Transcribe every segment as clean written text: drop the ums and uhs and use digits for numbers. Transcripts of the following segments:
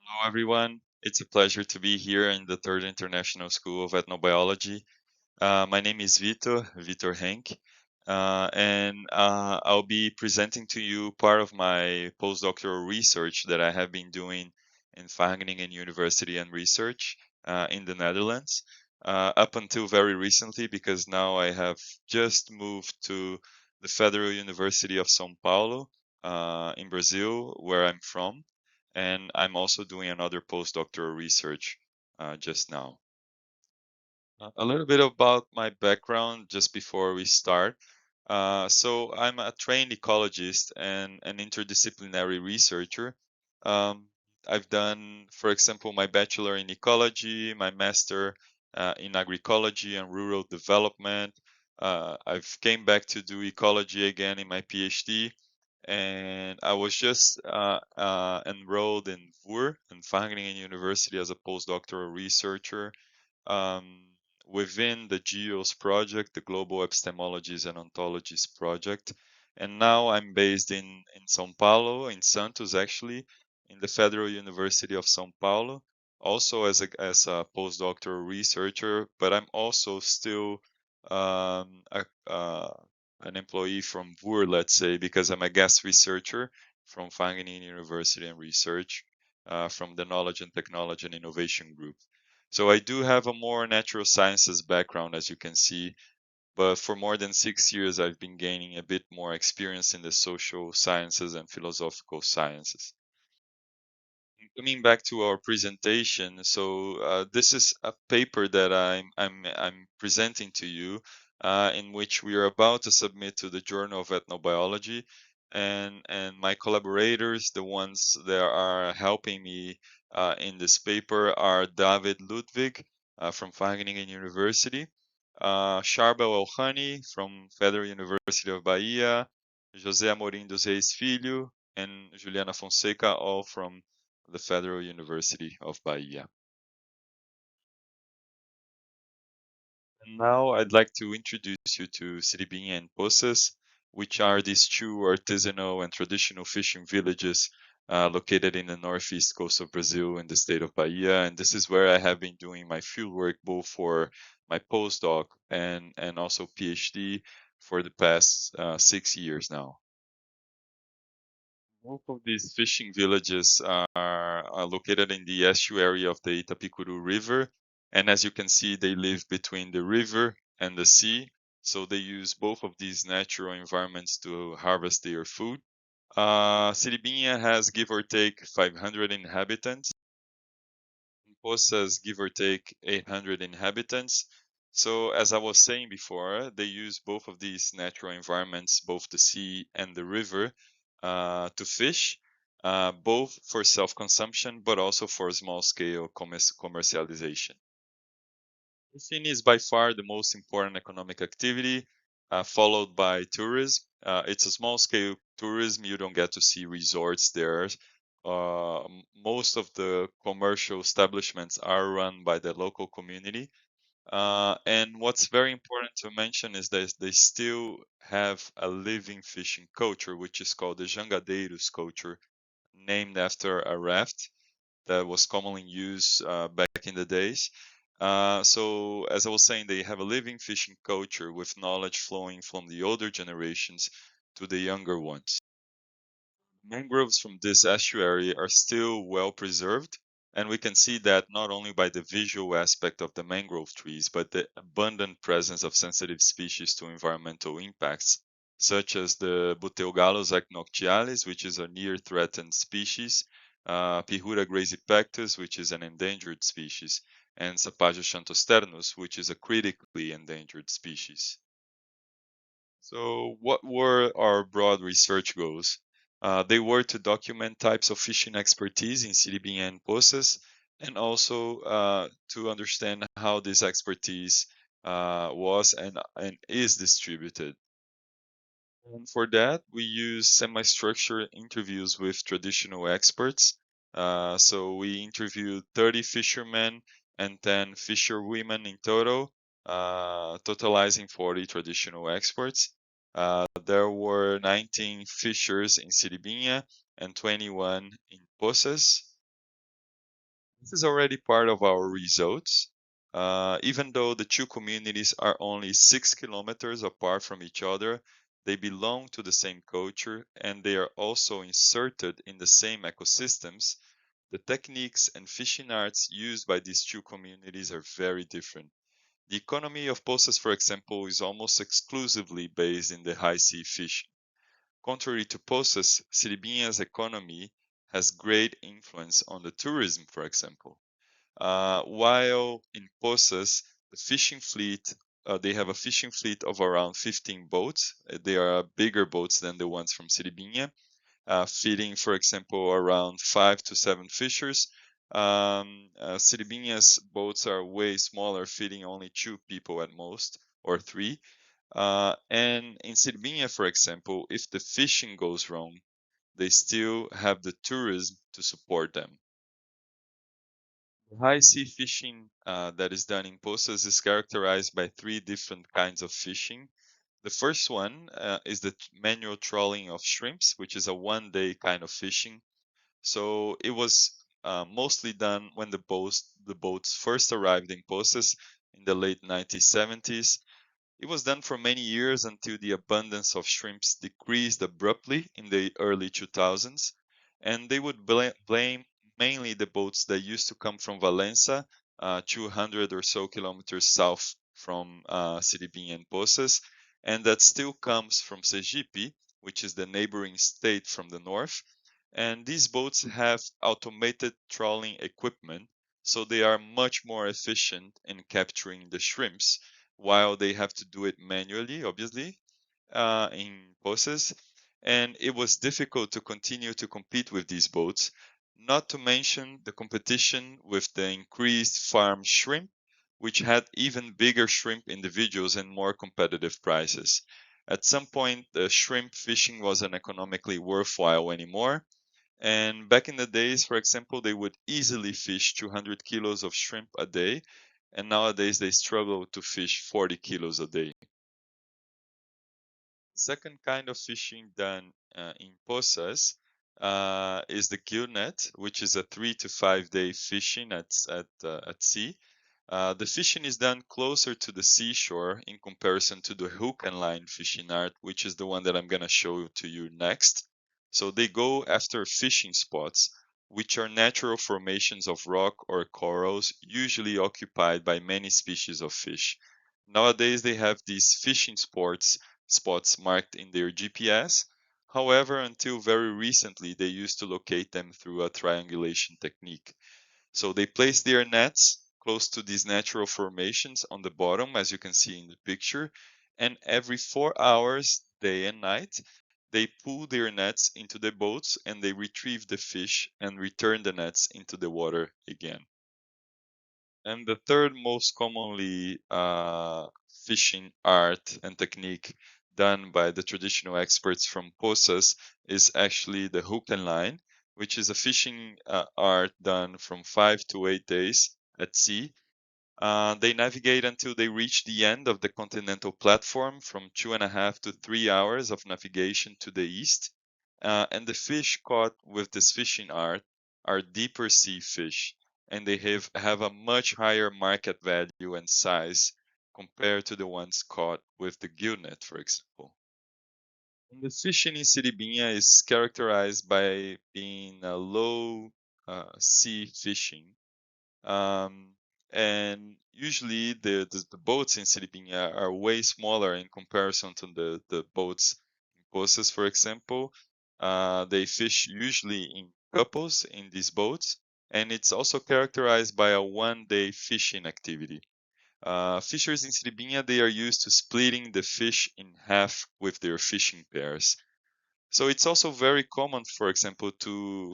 Hello, everyone. It's a pleasure to be here in the Third International School of Ethnobiology. My name is Vitor Renck, and I'll be presenting to you part of my postdoctoral research that I have been doing in Wageningen University and Research in the Netherlands up until very recently, because now I have just moved to the Federal University of São Paulo in Brazil, where I'm from, and I'm also doing another postdoctoral research just now. A little bit about my background just before we start. So I'm a trained ecologist and an interdisciplinary researcher. Um, I've done, for example, my bachelor in ecology, my master in agroecology and rural development. I've came back to do ecology again in my PhD, and I was just enrolled in VUR, in Wageningen University, as a postdoctoral researcher um, within the GEOS project, the Global Epistemologies and Ontologies project. And now I'm based in São Paulo, in Santos, actually, in the Federal University of São Paulo, also as a postdoctoral researcher, but I'm also still an employee from VUR, let's say, because I'm a guest researcher from Wageningen University and Research from the Knowledge and Technology and Innovation Group. So I do have a more natural sciences background, as you can see, but for more than 6 years, I've been gaining a bit more experience in the social sciences and philosophical sciences. Coming back to our presentation, so this is a paper that I'm presenting to you, in which we are about to submit to the Journal of Ethnobiology, and my collaborators, the ones that are helping me in this paper, are David Ludwig from Wageningen University, Charbel Elhani from Federal University of Bahia, José Amorim dos Reis Filho, and Juliana Fonseca, all from the Federal University of Bahia. And now I'd like to introduce you to Siribinha and Poças, which are these two artisanal and traditional fishing villages located in the northeast coast of Brazil in the state of Bahia. And this is where I have been doing my fieldwork, both for my postdoc and also PhD for the past 6 years now. Most of these fishing villages are located in the estuary of the Itapicuru River, and as you can see, they live between the river and the sea, so they use both of these natural environments to harvest their food. Siribinha has, give or take, 500 inhabitants. Poças, give or take, 800 inhabitants. So, as I was saying before, they use both of these natural environments, both the sea and the river, to fish, both for self-consumption, but also for small-scale commercialization. Fishing is by far the most important economic activity, followed by tourism. It's a small-scale tourism. You don't get to see resorts there. Most of the commercial establishments are run by the local community. And what's very important to mention is that they still have a living fishing culture, which is called the Jangadeiros culture, named after a raft that was commonly used back in the days. So, as I was saying, they have a living fishing culture with knowledge flowing from the older generations to the younger ones. Mangroves from this estuary are still well preserved, and we can see that not only by the visual aspect of the mangrove trees, but the abundant presence of sensitive species to environmental impacts, such as the Buteogallus acnoctialis, which is a near threatened species, Pihura grazipectus, which is an endangered species, and Sapajos xanthosternus, which is a critically endangered species. So, what were our broad research goals? They were to document types of fishing expertise in Siribinha and Poças, and also to understand how this expertise was and is distributed. And for that, we use semi-structured interviews with traditional experts. So we interviewed 30 fishermen and 10 fisherwomen in total, totalizing 40 traditional experts. There were 19 fishers in Siribinha and 21 in Poças. This is already part of our results. Even though the two communities are only 6 kilometers apart from each other, they belong to the same culture and they are also inserted in the same ecosystems. The techniques and fishing arts used by these two communities are very different. The economy of Poças, for example, is almost exclusively based in the high sea fishing. Contrary to Poças, Siribinha's economy has great influence on the tourism, for example. While in Poças, the fishing fleet, they have a fishing fleet of around 15 boats. They are bigger boats than the ones from Siribinha, feeding, for example, around 5 to 7 fishers. Siribinha's boats are way smaller, feeding only 2 people at most, or three. And in Siribinha, for example, if the fishing goes wrong, they still have the tourism to support them. High sea fishing that is done in Poças is characterized by three different kinds of fishing. The first one is the manual trawling of shrimps, which is a 1 day kind of fishing. So it was mostly done when the boats first arrived in Poças in the late 1970s. It was done for many years until the abundance of shrimps decreased abruptly in the early 2000s, and they would blame mainly the boats that used to come from Valença, 200 or so kilometers south from Siribinha and Poças, and that still comes from Sergipe, which is the neighboring state from the north. And these boats have automated trawling equipment, so they are much more efficient in capturing the shrimps while they have to do it manually, obviously, in Poças. And it was difficult to continue to compete with these boats, not to mention the competition with the increased farm shrimp, which had even bigger shrimp individuals and more competitive prices. At some point, the shrimp fishing wasn't economically worthwhile anymore. And back in the days, for example, they would easily fish 200 kilos of shrimp a day, and nowadays they struggle to fish 40 kilos a day. Second kind of fishing done in Poças is the gillnet, which is a 3 to 5 day fishing at sea. The fishing is done closer to the seashore in comparison to the hook and line fishing art, which is the one that I'm going to show to you next. So they go after fishing spots, which are natural formations of rock or corals, usually occupied by many species of fish. Nowadays, they have these fishing spots marked in their GPS. However, until very recently, they used to locate them through a triangulation technique. So they place their nets close to these natural formations on the bottom, as you can see in the picture, and every 4 hours, day and night, they pull their nets into the boats and they retrieve the fish and return the nets into the water again. And the third most commonly fishing art and technique done by the traditional experts from Poças is actually the hook and line, which is a fishing art done from 5 to 8 days at sea. They navigate until they reach the end of the continental platform from 2.5 to 3 hours of navigation to the east. And the fish caught with this fishing art are deeper sea fish, and they have a much higher market value and size compared to the ones caught with the gillnet, for example. And the fishing in Siribinha is characterized by being a low sea fishing, um, and usually the boats in Siribinha are way smaller in comparison to the boats in Poças, for example. They fish usually in couples in these boats, and it's also characterized by a 1 day fishing activity. Fishers in Siribinha, they are used to splitting the fish in half with their fishing pairs. So it's also very common, for example,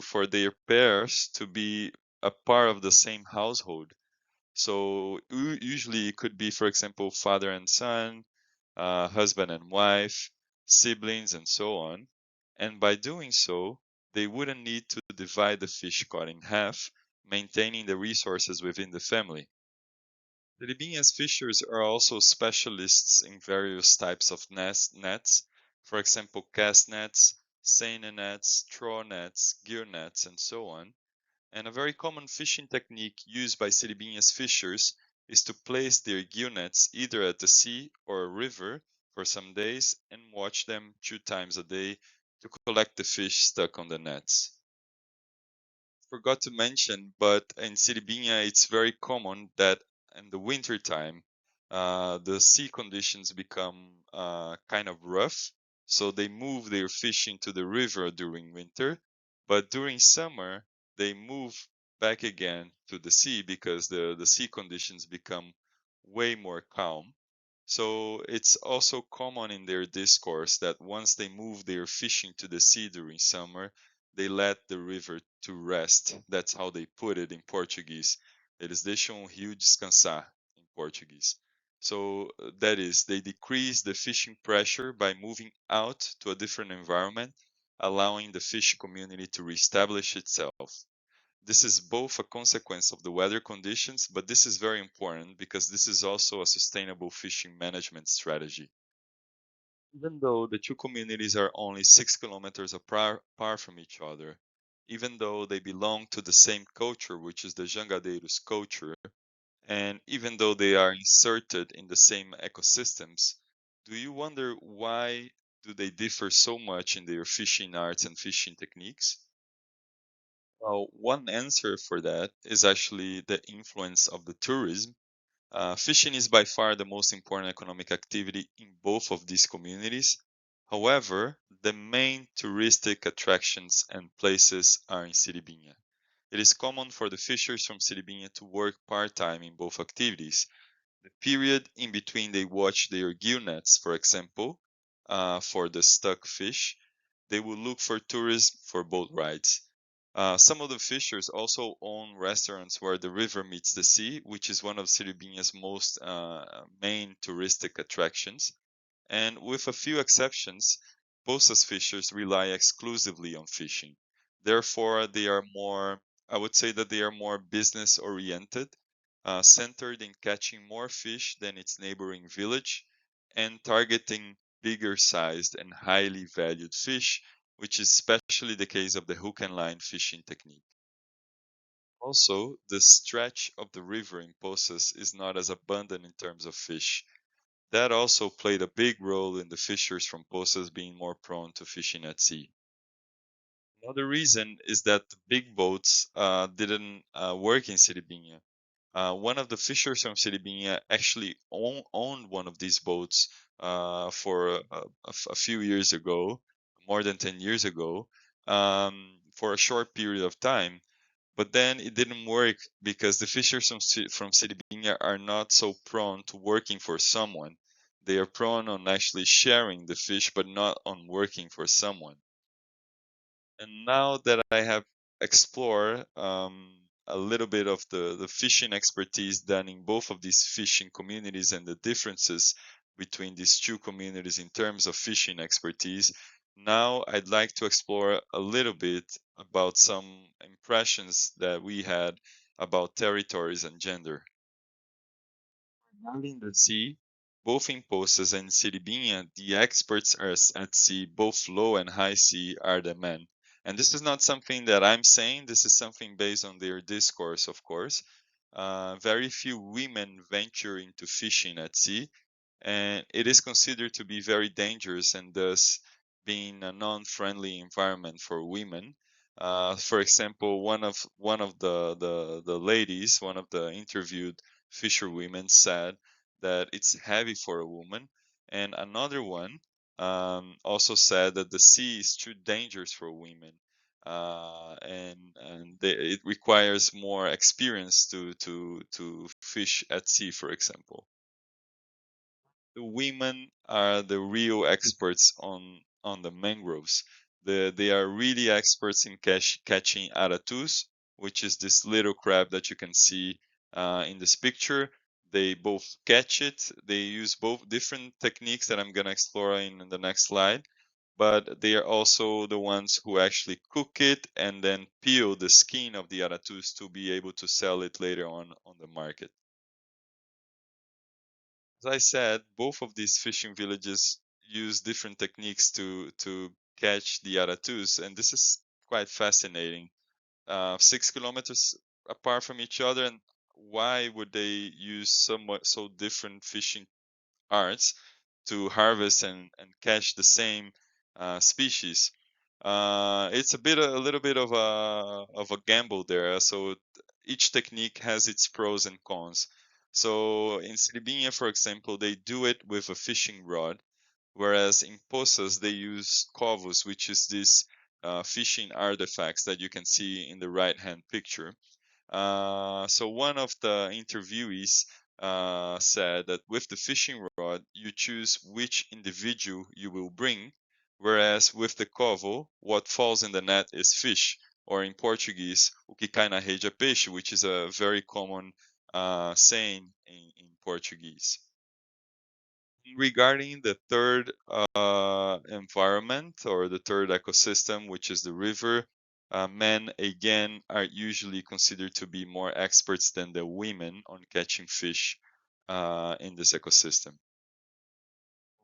for their pairs to be a part of the same household. So usually it could be, for example, father and son, husband and wife, siblings, and so on. And by doing so, they wouldn't need to divide the fish caught in half, maintaining the resources within the family. The Libinhas fishers are also specialists in various types of nets, for example, cast nets, seine nets, trawl nets, gear nets, and so on. And a very common fishing technique used by Siribinhas fishers is to place their gillnets either at the sea or a river for some days and watch them 2 times a day to collect the fish stuck on the nets. Forgot to mention, but in Siribinha, it's very common that in the winter time, the sea conditions become kind of rough, so they move their fishing to the river during winter. But during summer, they move back again to the sea because the sea conditions become way more calm. So it's also common in their discourse that once they move their fishing to the sea during summer, they let the river to rest. That's how they put it in Portuguese. Eles deixam o rio descansar in Portuguese. So that is, they decrease the fishing pressure by moving out to a different environment, allowing the fish community to reestablish itself. This is both a consequence of the weather conditions, but this is very important because this is also a sustainable fishing management strategy. Even though the two communities are only 6 kilometers apart from each other, even though they belong to the same culture, which is the Jangadeiros culture, and even though they are inserted in the same ecosystems, do you wonder why do they differ so much in their fishing arts and fishing techniques? Well, one answer for that is actually the influence of the tourism. Fishing is by far the most important economic activity in both of these communities. However, the main touristic attractions and places are in Siribinha. It is common for the fishers from Siribinha to work part-time in both activities. The period in between they watch their gill nets, for example, for the stuck fish, they will look for tourism for boat rides. Some of the fishers also own restaurants where the river meets the sea, which is one of Siribinha's most main touristic attractions. And with a few exceptions, Poças fishers rely exclusively on fishing. Therefore, they are more, I would say that they are more business oriented, centered in catching more fish than its neighboring village, and targeting bigger sized and highly valued fish, which is especially the case of the hook and line fishing technique. Also, the stretch of the river in Poças is not as abundant in terms of fish. That also played a big role in the fishers from Poças being more prone to fishing at sea. Another reason is that the big boats didn't work in Siribinha. One of the fishers from Siribinha actually owned one of these boats for a few years ago, more than 10 years ago, for a short period of time. But then it didn't work because the fishers from Siribinha are not so prone to working for someone. They are prone on actually sharing the fish, but not on working for someone. And now that I have explored a little bit of the fishing expertise done in both of these fishing communities and the differences between these two communities in terms of fishing expertise, now I'd like to explore a little bit about some impressions that we had about territories and gender. Regarding the sea, both in Poças and Siribinha, the experts are at sea, both low and high sea are the men. And this is not something that I'm saying, this is something based on their discourse, of course. Very few women venture into fishing at sea, and it is considered to be very dangerous and thus being a non-friendly environment for women. For example, one of the ladies, one of the interviewed fisherwomen said that it's heavy for a woman, and another one also said that the sea is too dangerous for women, it requires more experience to fish at sea, for example. The women are the real experts on the mangroves. They are really experts in catching aratus, which is this little crab that you can see in this picture. They both catch it. They use both different techniques that I'm gonna explore in the next slide. But they are also the ones who actually cook it and then peel the skin of the aratus to be able to sell it later on the market. As I said, both of these fishing villages use different techniques to catch the aratus, and this is quite fascinating. 6 kilometers apart from each other, and why would they use somewhat so different fishing arts to harvest and catch the same species? It's a little bit of a gamble there. So each technique has its pros and cons. So in Siribinha, for example, they do it with a fishing rod, whereas in Poças they use covos, which is this fishing artifacts that you can see in the right hand picture. So one of the interviewees said that with the fishing rod, you choose which individual you will bring, whereas with the covo, what falls in the net is fish, or in Portuguese, o que cai na rede é peixe, which is a very common saying in Portuguese. Regarding the third environment or the third ecosystem, which is the river, men again are usually considered to be more experts than the women on catching fish in this ecosystem.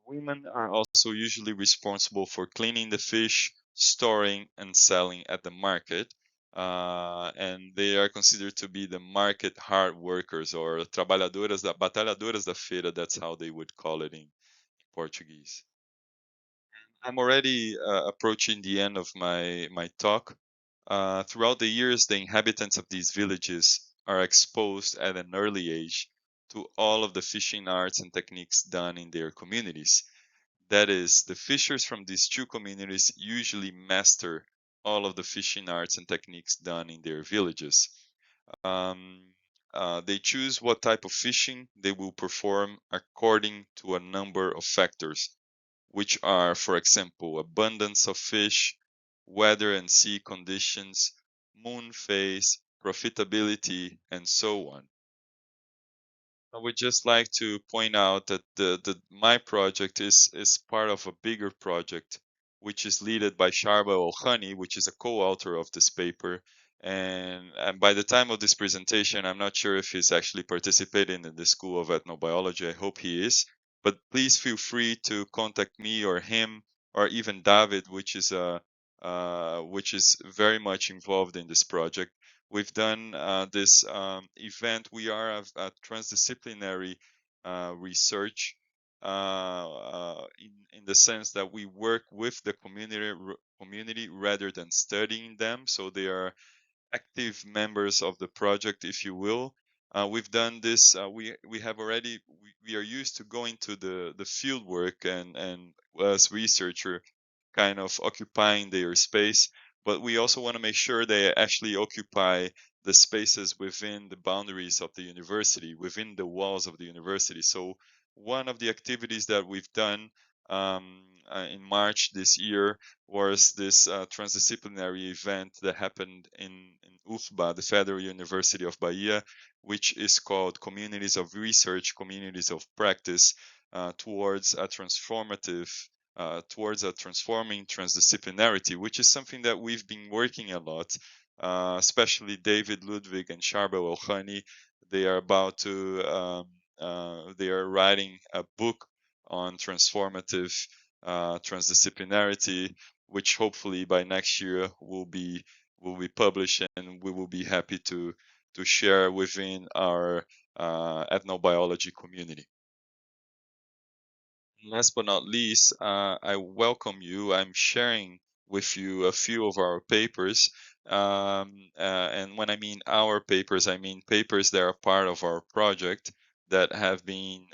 Women are also usually responsible for cleaning the fish, storing, and selling at the market. And they are considered to be the market hard workers, or batalhadoras da feira. That's how they would call it in Portuguese. I'm already approaching the end of my talk. Throughout the years, the inhabitants of these villages are exposed at an early age to all of the fishing arts and techniques done in their communities. That is, the fishers from these two communities usually master all of the fishing arts and techniques done in their villages. Um, they choose what type of fishing they will perform according to a number of factors, which are, for example, abundance of fish, weather and sea conditions, moon phase, profitability, and so on. I would just like to point out that my project is part of a bigger project, which is led by Sharba Ohani, which is a co-author of this paper. And by the time of this presentation, I'm not sure if he's actually participating in the School of Ethnobiology. I hope he is. But please feel free to contact me or him or even David, which is very much involved in this project. We've done this event. We are a transdisciplinary research in the sense that we work with the community rather than studying them. So they are active members of the project, if you will. We've done this. We have already. We are used to going to the field work and as researcher kind of occupying their space, but we also want to make sure they actually occupy the spaces within the boundaries of the university, within the walls of the university. So one of the activities that we've done in March this year was this transdisciplinary event that happened in UFBA, the Federal University of Bahia, which is called Communities of Research, Communities of Practice, towards a transformative towards a transforming transdisciplinarity, which is something that we've been working a lot, especially David Ludwig and Charbel Ohani. They are about to, they are writing a book on transformative transdisciplinarity, which hopefully by next year will be published, and we will be happy to share within our ethnobiology community. Last but not least, I welcome you. I'm sharing with you a few of our papers. And when I mean our papers, I mean papers that are part of our project that have been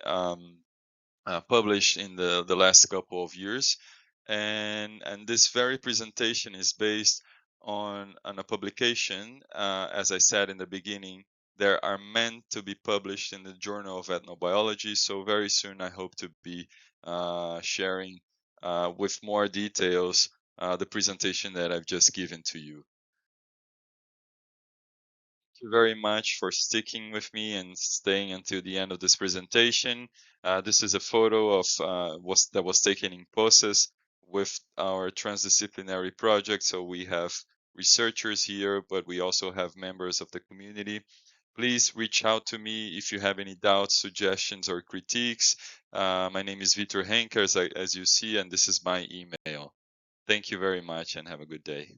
published in the last couple of years. And this very presentation is based on a publication, as I said in the beginning, they are meant to be published in the Journal of Ethnobiology. So very soon, I hope to be sharing with more details the presentation that I've just given to you. Thank you very much for sticking with me and staying until the end of this presentation. This is a photo of that was taken in Poças with our transdisciplinary project. So we have researchers here, but we also have members of the community. Please reach out to me if you have any doubts, suggestions, or critiques. My name is Vitor Renck, as you see, and this is my email. Thank you very much and have a good day.